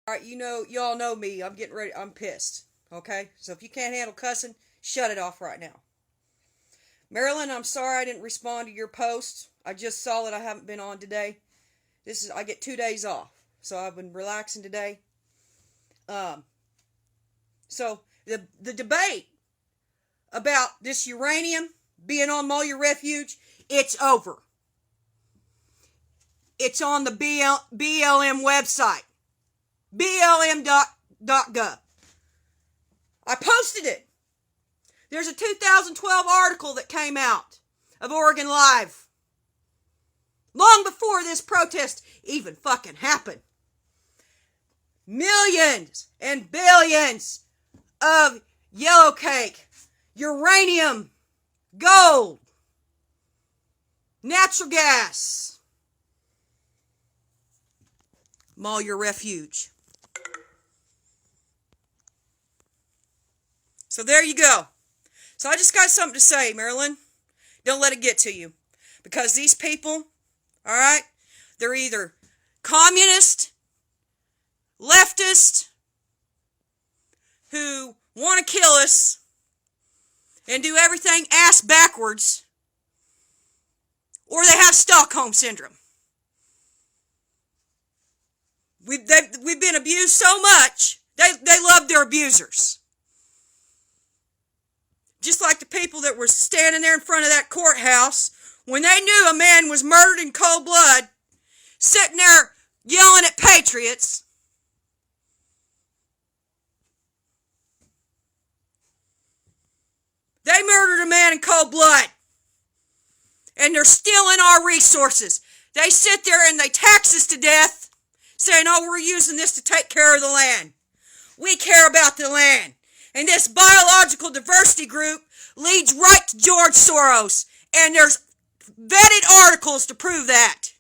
All right, y'all know me. I'm getting ready. I'm pissed. Okay? So if you can't handle cussing, shut it off right now. Marilyn, I'm sorry I didn't respond to your post. I just saw that I haven't been on today. I get 2 days off. So I've been relaxing today. Um, so the debate about this uranium being on Moyer Refuge, it's over. It's on the BLM website. BLM.gov. I posted it. There's a 2012 article that came out of Oregon Live. Long before this protest even fucking happened. Millions and billions of yellow cake, uranium, gold, natural gas. Moyer Refuge. So there you go. So I just got something to say, Marilyn. Don't let it get to you. Because these people, all right, they're either communist, leftist, who want to kill us and do everything ass backwards, or they have Stockholm Syndrome. We've been abused so much, they love their abusers. Just like the people that were standing there in front of that courthouse when they knew a man was murdered in cold blood, sitting there yelling at patriots. They murdered a man in cold blood. And they're stealing our resources. They sit there and they tax us to death, saying, oh, we're using this to take care of the land. We care about the land. And this biological diversity group leads right to George Soros. And there's vetted articles to prove that.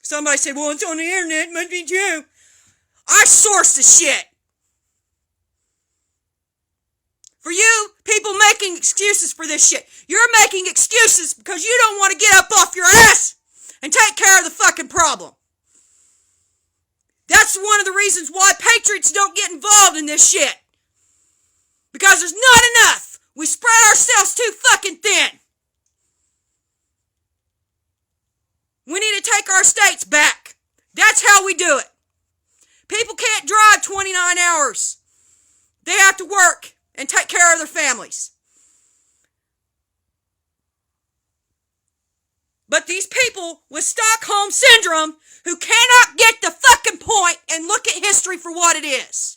Somebody said, well, it's on the internet, it must be true. I sourced the shit. For you, people making excuses for this shit. You're making excuses because you don't want to get up off your ass and take care of the fucking problem. That's one of the reasons why patriots don't get involved in this shit. Because there's not enough. We spread ourselves too fucking thin. We need to take our states back. That's how we do it. People can't drive 29 hours. They have to work and take care of their families. But these people with Stockholm Syndrome who cannot get the fucking point and look at history for what it is.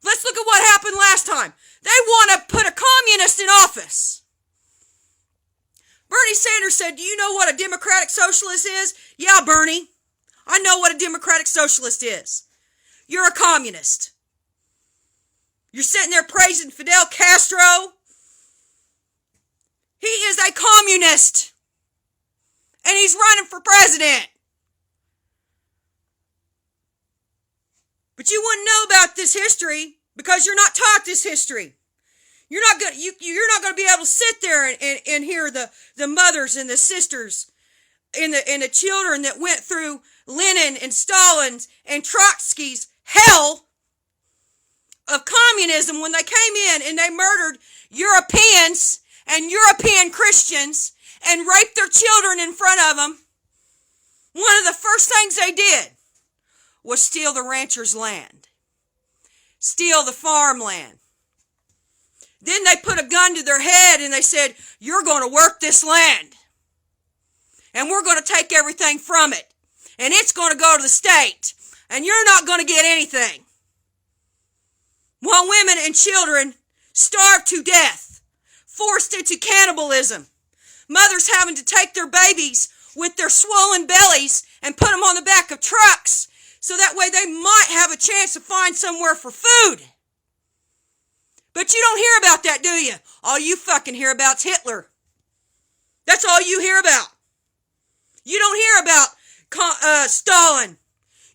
Let's look at what happened last time. They want to put a communist in office. Bernie Sanders said, do you know what a democratic socialist is? Yeah, Bernie. I know what a democratic socialist is. You're a communist. You're sitting there praising Fidel Castro. He is a communist. And he's running for president. But you wouldn't know about this history because you're not taught this history. You're not going to be able to sit there and hear the mothers and the sisters and the children that went through Lenin and Stalin's and Trotsky's hell of communism when they came in and they murdered Europeans and European Christians and raped their children in front of them. One of the first things they did was steal the rancher's land. Steal the farmland. Then they put a gun to their head and they said, you're going to work this land. And we're going to take everything from it. And it's going to go to the state. And you're not going to get anything. While women and children starved to death, forced into cannibalism, mothers having to take their babies with their swollen bellies and put them on the back of trucks so that way they might have a chance to find somewhere for food. But you don't hear about that, do you? All you fucking hear about's Hitler. That's all you hear about. You don't hear about Stalin.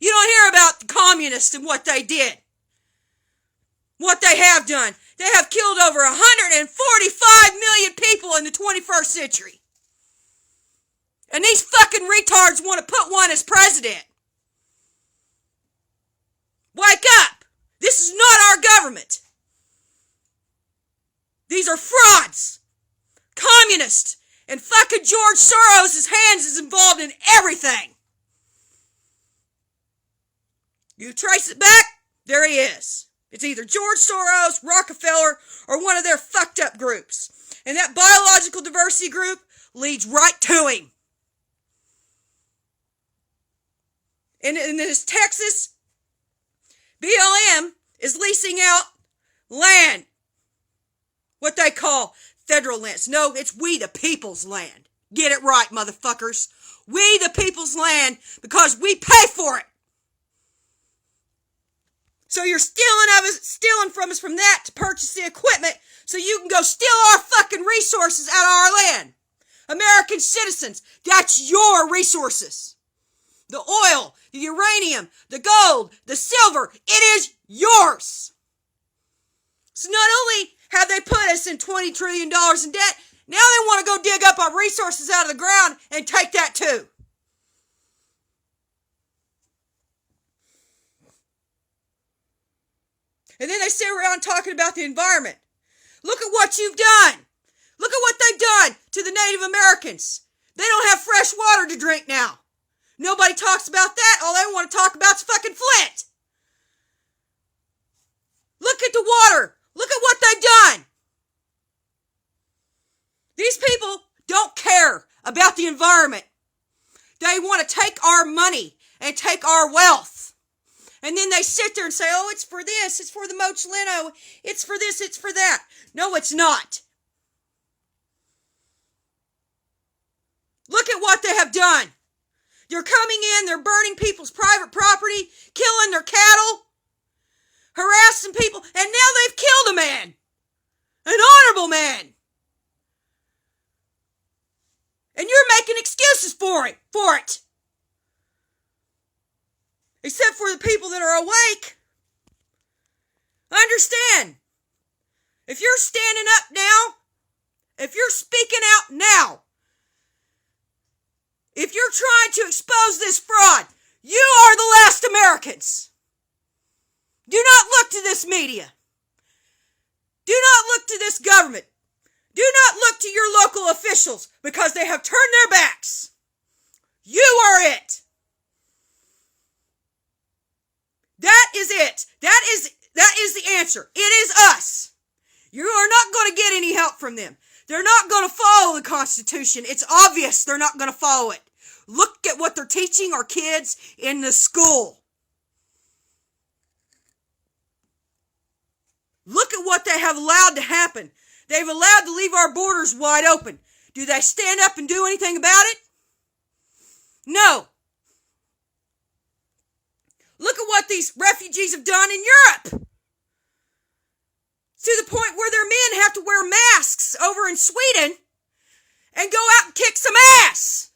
You don't hear about the communists and what they did. What they have done. They have killed over 145 million people in the 21st century. And these fucking fucking retards want to put one as president. Wake up! This is not our government. These are frauds, communists, and fucking George Soros' hands is involved in everything. You trace it back, there he is. It's either George Soros, Rockefeller, or one of their fucked up groups. And that biological diversity group leads right to him. And in this Texas, BLM is leasing out land. What they call federal lands. No, it's we the people's land. Get it right, motherfuckers. We the people's land because we pay for it. So you're stealing from us from that to purchase the equipment so you can go steal our fucking resources out of our land. American citizens, that's your resources. The oil, the uranium, the gold, the silver, it is yours. So not only have they put us in $20 trillion in debt, now they want to go dig up our resources out of the ground and take that too. And then they sit around talking about the environment. Look at what you've done. Look at what they've done to the Native Americans. They don't have fresh water to drink now. Nobody talks about that. All they want to talk about is fucking Flint. Look at the water. Look at what they've done. These people don't care about the environment. They want to take our money and take our wealth. And then they sit there and say, oh, it's for this, it's for the Moch Leno, it's for this, it's for that. No, it's not. Look at what they have done. They're coming in, they're burning people's private property, killing their cattle, harassing people, and now they've killed a man. An honorable man. And you're making excuses for it. Except for the people that are awake. Understand. If you're standing up now, if you're speaking out now, if you're trying to expose this fraud, you are the last Americans. Do not look to this media. Do not look to this government. Do not look to your local officials because they have turned their backs. You are it. That is it. That is the answer. It is us. You are not going to get any help from them. They're not going to follow the Constitution. It's obvious they're not going to follow it. Look at what they're teaching our kids in the school. Look at what they have allowed to happen. They've allowed to leave our borders wide open. Do they stand up and do anything about it? No. Look at what these refugees have done in Europe. To the point where their men have to wear masks over in Sweden and go out and kick some ass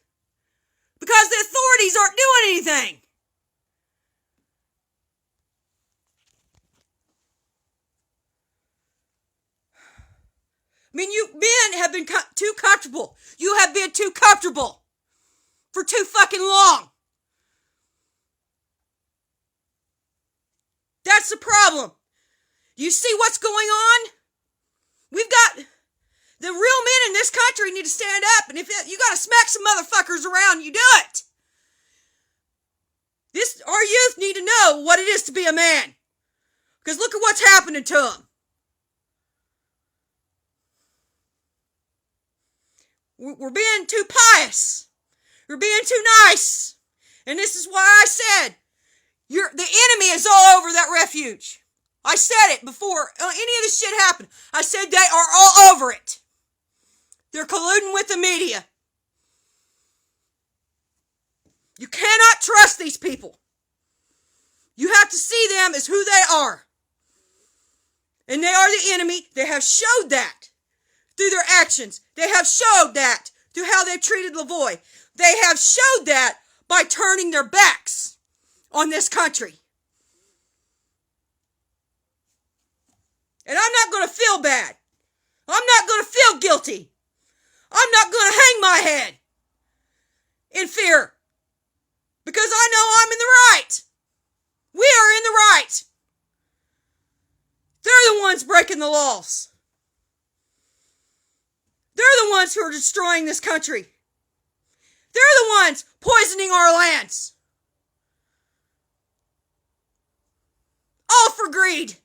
because the authorities aren't doing anything. I mean, you men have been too comfortable. You have been too comfortable for too fucking long. That's the problem. You see what's going on? We've got the real men in this country need to stand up, and if you got to smack some motherfuckers around, you do it. Our youth need to know what it is to be a man, because look at what's happening to them. We're being too pious. We're being too nice, and this is why I said the enemy is all over that refuge. I said it before any of this shit happened. I said they are all over it. They're colluding with the media. You cannot trust these people. You have to see them as who they are. And they are the enemy. They have showed that through their actions. They have showed that through how they've treated Lavoie. They have showed that by turning their backs on this country. And I'm not going to feel bad. I'm not going to feel guilty. I'm not going to hang my head. in fear. Because I know I'm in the right. We are in the right. They're the ones breaking the laws. They're the ones who are destroying this country. They're the ones poisoning our lands. All for greed.